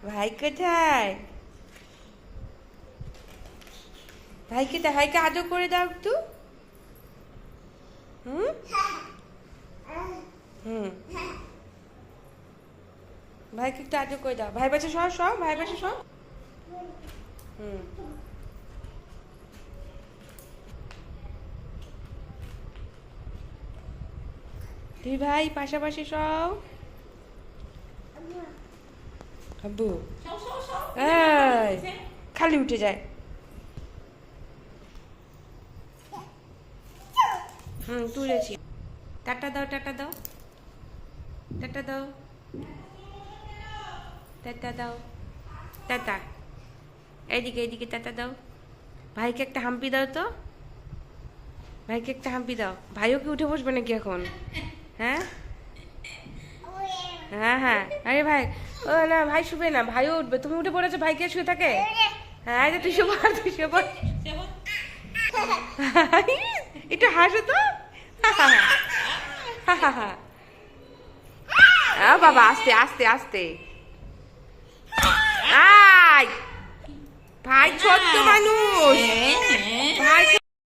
ভাই কোথায়? ভাইকে আদর করে দাও একটু। হুম হুম ভাইকে একটু আদর করে দাও। ভাই পাশে সব ভাই পাশে সব। হুম দুই ভাই পাশাপাশি সব। আব্বু এই খালি উঠে যায়। তুলেছি। টাটা দাও টাটা দাও টাটা দাও টাটা দাও টাটা। এইদিকে টাটা দাও। ভাইকে একটা হাম্পি দাও তো। ভাইকে একটা হাম্পি দাও। ভাইও কি উঠে বসবে নাকি এখন? হ্যাঁ হ্যাঁ হ্যাঁ আরে ভাই, ও না ভাই শুবে না, ভাইও উঠবে। তুমি উঠে পড়েছো, ভাই কে শুয়ে থাকে? হ্যাঁ এই যে তুই শুয়ে পড়, তুই শুয়ে পড়। একটু হাসো তো। বাবা আস্তে আস্তে আস্তে। আয় ভাই ছোট্ট মানুষ।